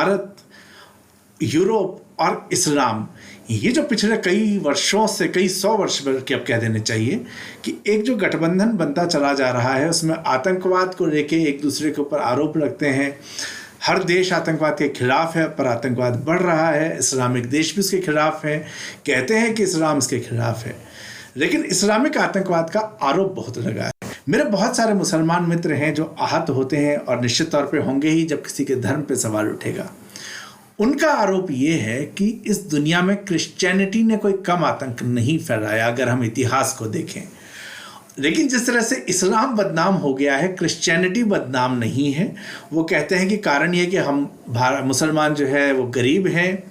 Bharat, Europe और इस्लाम, ये जो पिछले कई वर्षों से, कई 100 वर्ष बल्कि अब कह देने चाहिए, कि एक जो गठबंधन बनता चला जा रहा है, उसमें आतंकवाद को लेके एक दूसरे के ऊपर आरोप लगते हैं। हर देश आतंकवाद के खिलाफ है, पर आतंकवाद बढ़ रहा है। इस्लामिक देश भी उसके खिलाफ हैं, कहते हैं कि इस्लाम इसके खिलाफ है, लेकिन इस्लामिक आतंकवाद का आरोप बहुत लगा है। मेरे बहुत सारे मुसलमान मित्र हैं जो आहत होते हैं, और निश्चित तौर पे होंगे ही जब किसी के धर्म पे सवाल उठेगा। उनका आरोप ये है कि इस दुनिया में क्रिश्चियनिटी ने कोई कम आतंक नहीं फैलाया, अगर हम इतिहास को देखें। लेकिन जिस तरह से इस्लाम बदनाम हो गया है, क्रिश्चियनिटी बदनाम नहीं है। वो कहते हैं कि कारण ये कि हम मुसलमान जो है वो गरीब हैं,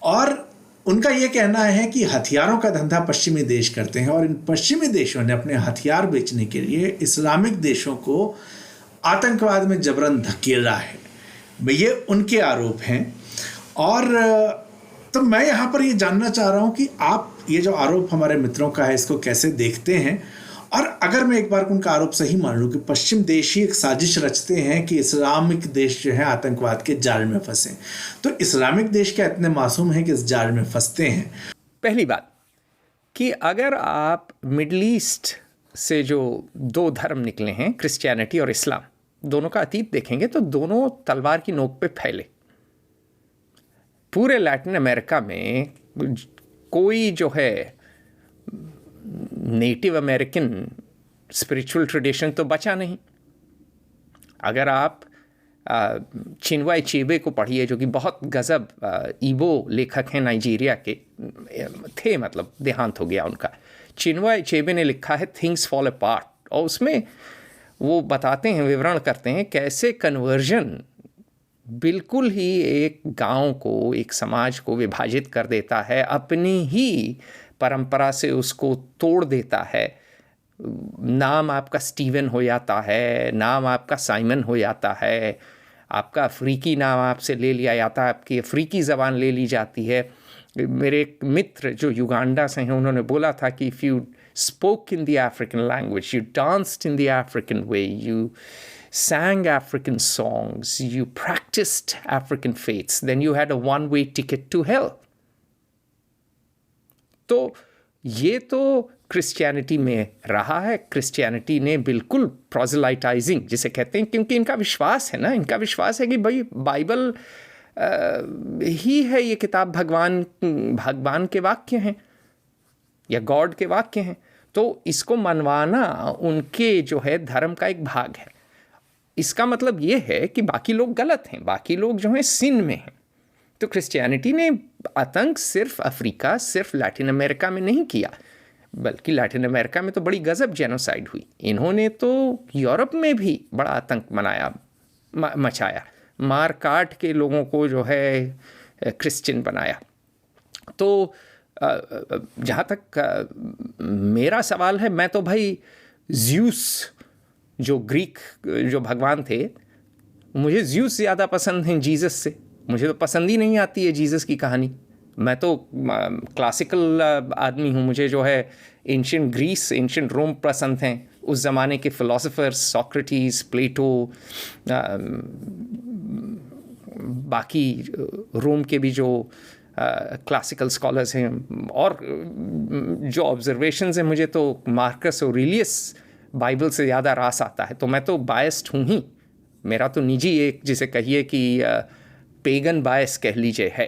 और उनका ये कहना है कि हथियारों का धंधा पश्चिमी देश करते हैं, और इन पश्चिमी देशों ने अपने हथियार बेचने के लिए इस्लामिक देशों को आतंकवाद में जबरन धकेला है। ये उनके आरोप हैं। और तो मैं यहाँ पर ये जानना चाह रहा हूँ कि आप ये जो आरोप हमारे मित्रों का है, इसको कैसे देखते हैं? और अगर मैं एक बार उनका आरोप सही मान लूँ कि पश्चिम देश ही एक साजिश रचते हैं कि इस्लामिक देश जो है आतंकवाद के जाल में फंसे, तो इस्लामिक देश क्या इतने मासूम हैं कि इस जाल में फंसते हैं? पहली बात कि अगर आप मिडल ईस्ट से जो दो धर्म निकले हैं, क्रिश्चियनिटी और इस्लाम, दोनों का अतीत देखेंगे तो दोनों तलवार की नोक पे फैले। पूरे लैटिन अमेरिका में कोई जो है नेटिव अमेरिकन स्पिरिचुअल ट्रेडिशन तो बचा नहीं। अगर आप चिनवा अचेबे को पढ़िए, जो कि बहुत गजब ईबो लेखक हैं, नाइजीरिया के थे, मतलब देहांत हो गया उनका। चिनवा अचेबे ने लिखा है थिंग्स फॉल अपार्ट, और उसमें वो बताते हैं, विवरण करते हैं कैसे कन्वर्जन बिल्कुल ही एक गांव को, एक समाज को विभाजित कर देता है, अपनी ही परंपरा से उसको तोड़ देता है। नाम आपका स्टीवन हो जाता है, नाम आपका साइमन हो जाता है, आपका अफ्रीकी नाम आपसे ले लिया जाता है, आपकी अफ्रीकी ज़बान ले ली जाती है। मेरे एक मित्र जो युगांडा से हैं, उन्होंने बोला था कि if you spoke in the African language, you danced in the African way, you sang African songs, you practiced African faiths, then you had a one-way ticket to hell. तो ये तो क्रिश्चियनिटी में रहा है। क्रिश्चियनिटी ने बिल्कुल प्रोजेलाइटाइजिंग जिसे कहते हैं, क्योंकि इनका विश्वास है ना, इनका विश्वास है कि भाई बाइबल ही है ये किताब, भगवान के वाक्य हैं या गॉड के वाक्य हैं, तो इसको मनवाना उनके जो है धर्म का एक भाग है। इसका मतलब ये है कि बाकी लोग गलत हैं, बाकी लोग जो हैं सिन में हैं। तो क्रिश्चियनिटी ने आतंक सिर्फ अफ्रीका, सिर्फ लैटिन अमेरिका में नहीं किया, बल्कि लैटिन अमेरिका में तो बड़ी गजब जेनोसाइड हुई। इन्होंने तो यूरोप में भी बड़ा आतंक मचाया, मार काट के लोगों को जो है क्रिश्चियन बनाया। तो जहाँ तक मेरा सवाल है, मैं तो भाई ज़्यूस जो ग्रीक जो भगवान थे, मुझे ज़्यूस ज़्यादा पसंद हैं जीसस से। मुझे तो पसंद ही नहीं आती है जीसस की कहानी। मैं तो क्लासिकल आदमी हूँ, मुझे जो है एंशिएंट ग्रीस, एंशिएंट रोम पसंद हैं, उस ज़माने के फ़िलोसोफर्स, सोक्रेटिस, प्लेटो, बाकी रोम के भी जो क्लासिकल स्कॉलर्स हैं, और जो ऑब्जर्वेशंस हैं, मुझे तो मार्कस ऑरेलियस बाइबल से ज़्यादा रास आता है। तो मैं तो बायस्ड हूँ ही, मेरा तो निजी एक जिसे कहिए कि पेगन बायस कह लीजिए है।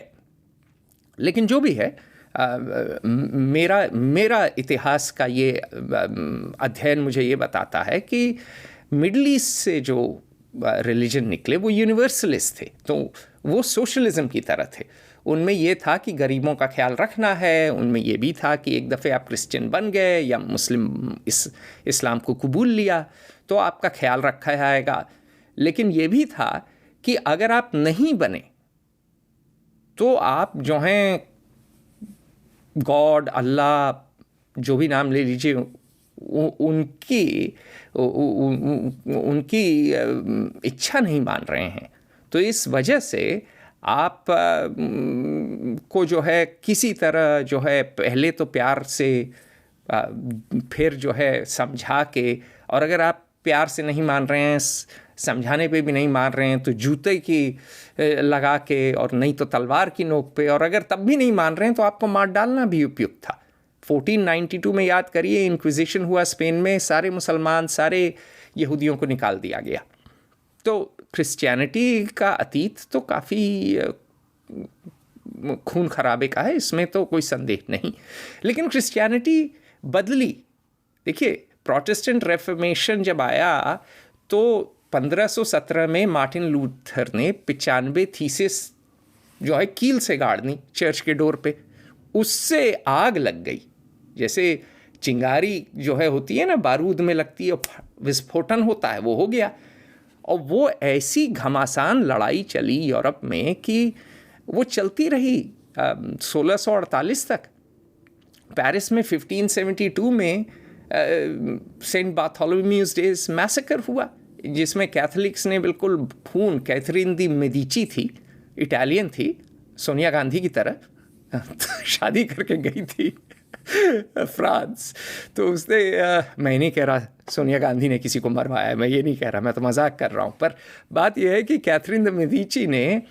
लेकिन जो भी है, मेरा इतिहास का ये अध्ययन मुझे ये बताता है कि मिडल ईस्ट से जो रिलीजन निकले वो यूनिवर्सलिस्ट थे, तो वो सोशलिज्म की तरह थे। उनमें ये था कि गरीबों का ख्याल रखना है, उनमें ये भी था कि एक दफ़े आप क्रिश्चियन बन गए या मुस्लिम इस्लाम को कबूल लिया तो आपका ख्याल रखा जाएगा। लेकिन ये भी था कि अगर आप नहीं बने तो आप जो हैं गॉड, अल्लाह, जो भी नाम ले लीजिए, उनकी इच्छा नहीं मान रहे हैं। तो इस वजह से आप को जो है किसी तरह जो है पहले तो प्यार से, फिर जो है समझा के, और अगर आप प्यार से नहीं मान रहे हैं, समझाने पे भी नहीं मान रहे हैं, तो जूते की लगा के और नहीं तो तलवार की नोक पे, और अगर तब भी नहीं मान रहे हैं तो आपको मार डालना भी उपयुक्त था। 1492 में याद करिए इंक्विजिशन हुआ स्पेन में, सारे मुसलमान सारे यहूदियों को निकाल दिया गया। तो क्रिश्चियनिटी का अतीत तो काफ़ी खून खराबे का है, इसमें तो कोई संदेह नहीं। लेकिन क्रिश्चियनिटी बदली। देखिए प्रोटेस्टेंट रेफर्मेशन जब आया तो 1517 में मार्टिन लूथर ने 95 थीसिस जो है कील से गाड़ दी चर्च के डोर पे, उससे आग लग गई। जैसे चिंगारी जो है होती है ना, बारूद में लगती है, विस्फोटन होता है, वो हो गया। और वो ऐसी घमासान लड़ाई चली यूरोप में कि वो चलती रही 1648 तक। पेरिस में 1572 में सेंट बार्थोलोम्यूज डेज मैसेकर हुआ, जिसमें कैथलिक्स ने बिल्कुल खून, कैथरीन दी मेडिची थी, इटालियन थी, सोनिया गांधी की तरह शादी करके गई थी फ्रांस। तो उसने मैं नहीं कह रहा सोनिया गांधी ने किसी को मरवाया, मैं ये नहीं कह रहा, मैं तो मजाक कर रहा हूँ। पर बात यह है कि कैथरीन द मेडिची ने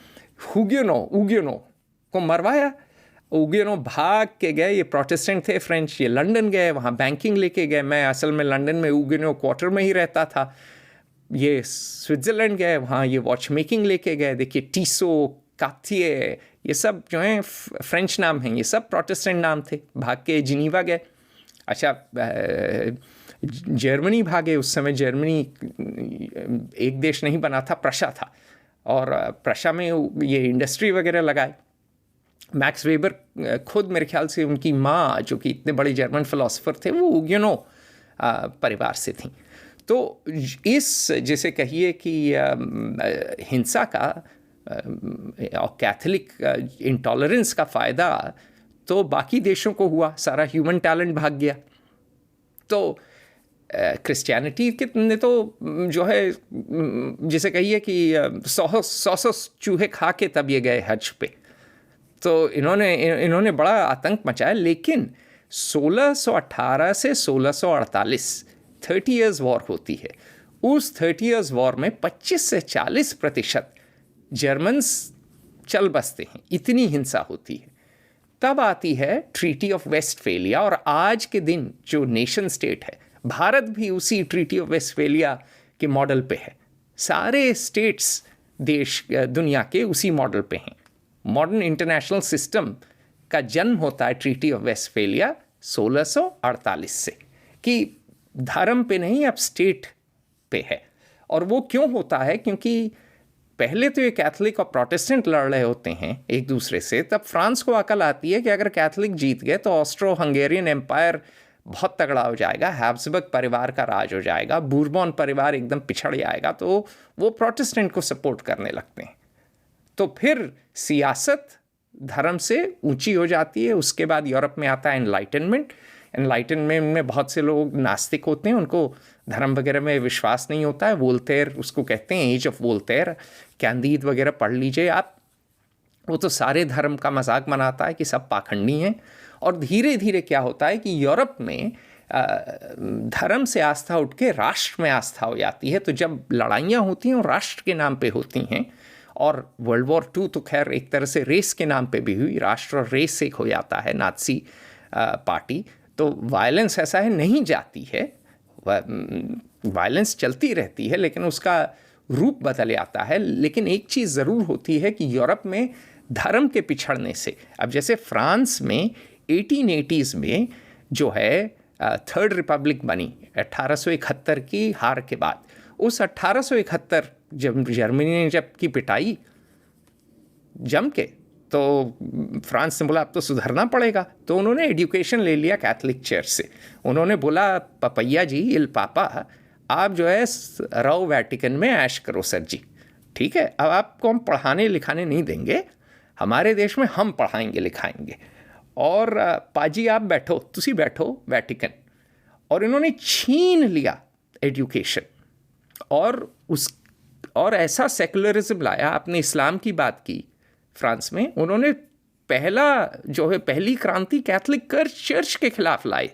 उगियोनो को मरवाया। उगियोनो भाग के गए, ये प्रोटेस्टेंट थे फ्रेंच, ये लंदन गए, वहाँ बैंकिंग लेके गए। मैं असल में लंदन में उगियोनो क्वार्टर में ही रहता था। ये स्विट्ज़रलैंड गए, वहाँ ये वॉच मेकिंग लेके गए। देखिए टीसो, काथिये, ये सब जो हैं फ्रेंच नाम हैं, ये सब प्रोटेस्टेंट नाम थे। भाग के जिनीवा गए। अच्छा जर्मनी भागे। उस समय जर्मनी एक देश नहीं बना था, प्रशा था, और प्रशा में ये इंडस्ट्री वगैरह लगाए। मैक्स वेबर खुद मेरे ख्याल से उनकी माँ, जो कि इतने बड़े जर्मन फिलोसोफर थे, वो उगियोनो परिवार से थी। तो इस जैसे कहिए कि हिंसा का और कैथलिक इंटॉलरेंस का फ़ायदा तो बाकी देशों को हुआ, सारा ह्यूमन टैलेंट भाग गया। तो क्रिश्चियनिटी ने तो जो है जिसे कहिए कि 100 चूहे खा के तब ये गए हज पे। तो इन्होंने बड़ा आतंक मचाया। लेकिन 1618 से 1648 30 ईयर्स वॉर होती है। उस 30 ईयर्स वॉर में 25 से 40% जर्मन्स चल बसते हैं, इतनी हिंसा होती है। तब आती है ट्रीटी ऑफ वेस्टफेलिया, और आज के दिन जो नेशन स्टेट है, भारत भी उसी ट्रीटी ऑफ वेस्टफेलिया के मॉडल पे है। सारे स्टेट्स देश दुनिया के उसी मॉडल पे हैं। मॉडर्न इंटरनेशनल सिस्टम का जन्म होता है ट्रीटी ऑफ वेस्टफेलिया 1648 से, कि धर्म पे नहीं, अब स्टेट पे है। और वो क्यों होता है? क्योंकि पहले तो ये कैथलिक और प्रोटेस्टेंट लड़ रहे होते हैं एक दूसरे से। तब फ्रांस को अकल आती है कि अगर कैथलिक जीत गए तो ऑस्ट्रो हंगेरियन एम्पायर बहुत तगड़ा हो जाएगा, हैब्सबर्ग परिवार का राज हो जाएगा, बूरबॉन परिवार एकदम पिछड़ जाएगा। तो वो प्रोटेस्टेंट को सपोर्ट करने लगते हैं। तो फिर सियासत धर्म से ऊंची हो जाती है। उसके बाद यूरोप में आता है एनलाइटनमेंट में बहुत से लोग नास्तिक होते हैं, उनको धर्म वगैरह में विश्वास नहीं होता है। वोल्टेयर उसको कहते हैं, एज ऑफ वोल्टेयर। कैंडीड वगैरह पढ़ लीजिए आप। वो तो सारे धर्म का मजाक बनाता है कि सब पाखंडी हैं। और धीरे धीरे क्या होता है कि यूरोप में धर्म से आस्था उठ के राष्ट्र में आस्था हो जाती है। तो जब लड़ाइयाँ होती हैं वो राष्ट्र के नाम पे होती हैं। और वर्ल्ड वॉर 2 तो खैर एक तरह से रेस के नाम पे भी हुई। राष्ट्र और रेस एक हो जाता है, नाज़ी पार्टी। तो वायलेंस ऐसा है नहीं जाती है, वायलेंस चलती रहती है, लेकिन उसका रूप बदल जाता है। लेकिन एक चीज़ ज़रूर होती है कि यूरोप में धर्म के पिछड़ने से, अब जैसे फ्रांस में 1880s में जो है थर्ड रिपब्लिक बनी 1871 की हार के बाद। उस 1871 जब जर्मनी ने जब की पिटाई जम के, तो फ्रांस ने बोला अब तो सुधरना पड़ेगा। तो उन्होंने एजुकेशन ले लिया कैथलिक चर्च से। उन्होंने बोला पपैया जी, इल पापा, आप जो है रहो वेटिकन में, ऐश करो सर जी, ठीक है। अब आपको हम पढ़ाने लिखाने नहीं देंगे, हमारे देश में हम पढ़ाएंगे लिखाएंगे। और पाजी आप बैठो, तुसी बैठो वेटिकन। और इन्होंने छीन लिया एजुकेशन और ऐसा सेकुलरिज्म लाया। आपने इस्लाम की बात की फ्रांस में, उन्होंने पहली क्रांति कैथलिक चर्च के खिलाफ लाई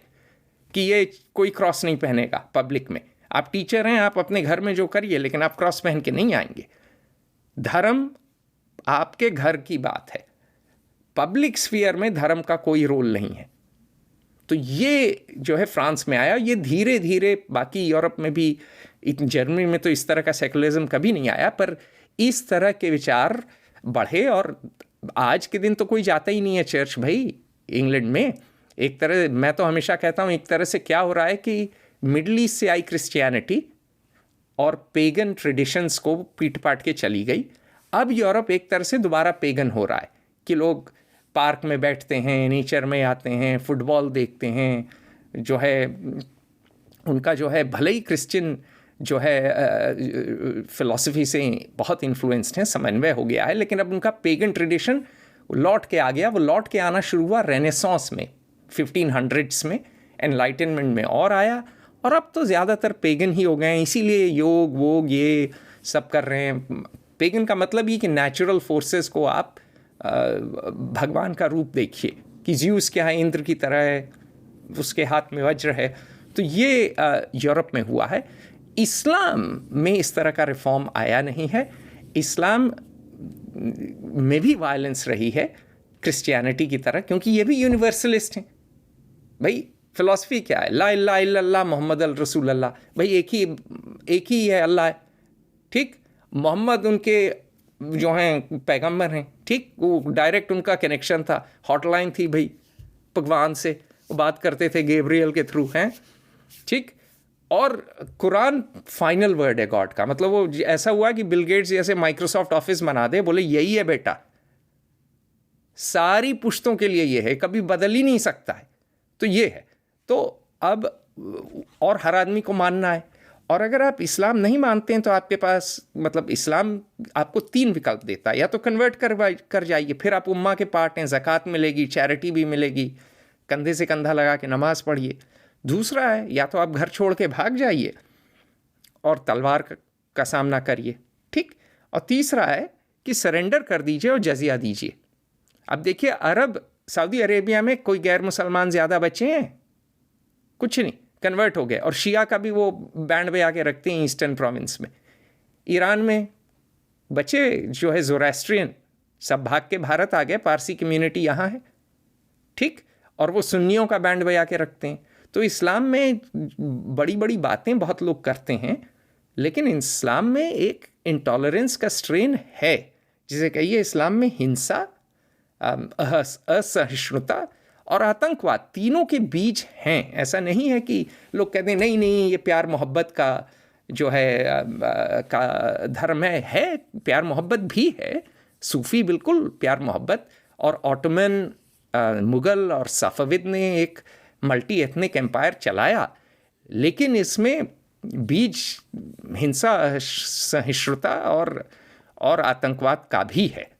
कि ये कोई क्रॉस नहीं पहनेगा पब्लिक में। आप टीचर हैं, आप अपने घर में जो करिए, लेकिन आप क्रॉस पहन के नहीं आएंगे। धर्म आपके घर की बात है, पब्लिक स्फीयर में धर्म का कोई रोल नहीं है। तो ये जो है फ्रांस में आया, ये धीरे धीरे बाकी यूरोप में भी, जर्मनी में तो इस तरह का सेकुलरिज्म कभी नहीं आया, पर इस तरह के विचार बढ़े। और आज के दिन तो कोई जाता ही नहीं है चर्च भाई इंग्लैंड में। एक तरह, मैं तो हमेशा कहता हूँ, एक तरह से क्या हो रहा है कि मिडल ईस्ट से आई क्रिश्चियनिटी और पेगन ट्रेडिशंस को पीट पाट के चली गई। अब यूरोप एक तरह से दोबारा पेगन हो रहा है कि लोग पार्क में बैठते हैं, नेचर में आते हैं, फुटबॉल देखते हैं, जो है उनका जो है भले ही क्रिश्चियन जो है फिलॉसफी से बहुत इन्फ्लुएंस्ड हैं, समन्वय हो गया है, लेकिन अब उनका पेगन ट्रेडिशन लौट के आ गया। वो लौट के आना शुरू हुआ रेनेसांस में, 1500s में, एनलाइटनमेंट में और आया, और अब तो ज़्यादातर पेगन ही हो गए हैं। इसीलिए योग वोग ये सब कर रहे हैं। पेगन का मतलब ये कि नेचुरल फोर्सेस को आप भगवान का रूप देखिए कि ज़्यूस क्या है, इंद्र की तरह है, उसके हाथ में वज्र है। तो ये यूरोप में हुआ है। इस्लाम में इस तरह का रिफॉर्म आया नहीं है। इस्लाम में भी वायलेंस रही है क्रिश्चियनिटी की तरह, क्योंकि ये भी यूनिवर्सलिस्ट हैं। भाई फिलॉसफी क्या है? ला इलाहा इल्लल्लाह मुहम्मद रसूल अल्लाह। भाई एक ही है अल्लाह है, ठीक। मोहम्मद उनके जो हैं पैगंबर हैं, ठीक। वो डायरेक्ट उनका कनेक्शन था, हॉटलाइन थी भाई भगवान से, वो बात करते थे गैब्रियल के थ्रू, हैं, ठीक। और कुरान फाइनल वर्ड है गॉड का। मतलब वो ऐसा हुआ कि बिल गेट्स जैसे माइक्रोसॉफ्ट ऑफिस बना दे, बोले यही है बेटा, सारी पुश्तों के लिए ये है, कभी बदल ही नहीं सकता है। तो ये है। तो अब और हर आदमी को मानना है। और अगर आप इस्लाम नहीं मानते हैं तो आपके पास, मतलब इस्लाम आपको 3 विकल्प देता है। या तो कन्वर्ट कर जाइए, फिर आप उम्मा के पार्ट हैं, ज़कात मिलेगी, चैरिटी भी मिलेगी, कंधे से कंधा लगा के नमाज पढ़िए। दूसरा है, या तो आप घर छोड़ के भाग जाइए और तलवार का सामना करिए, ठीक। और तीसरा है कि सरेंडर कर दीजिए और जजिया दीजिए। अब देखिए, सऊदी अरेबिया में कोई गैर मुसलमान ज़्यादा बचे हैं? कुछ नहीं, कन्वर्ट हो गए। और शिया का भी वो बैंड बजा के रखते हैं ईस्टर्न प्रोविंस में। ईरान में बचे जो है ज़ोरास्ट्रियन, सब भाग के भारत आ गए, पारसी कम्युनिटी यहाँ है, ठीक। और वो सुन्नियों का बैंड बजा के रखते हैं। तो इस्लाम में बड़ी बड़ी बातें बहुत लोग करते हैं, लेकिन इस्लाम में एक इंटॉलरेंस का स्ट्रेन है, जिसे कहिए इस्लाम में हिंसा, असहिष्णुता और आतंकवाद तीनों के बीज हैं। ऐसा नहीं है कि लोग कहते हैं नहीं ये प्यार मोहब्बत का जो है का धर्म है। प्यार मोहब्बत भी है, सूफ़ी बिल्कुल प्यार मोहब्बत। और ऑटोमन, मुग़ल और सफ़विद ने एक मल्टी एथनिक एम्पायर चलाया, लेकिन इसमें बीज हिंसा, सहिष्णुता और आतंकवाद का भी है।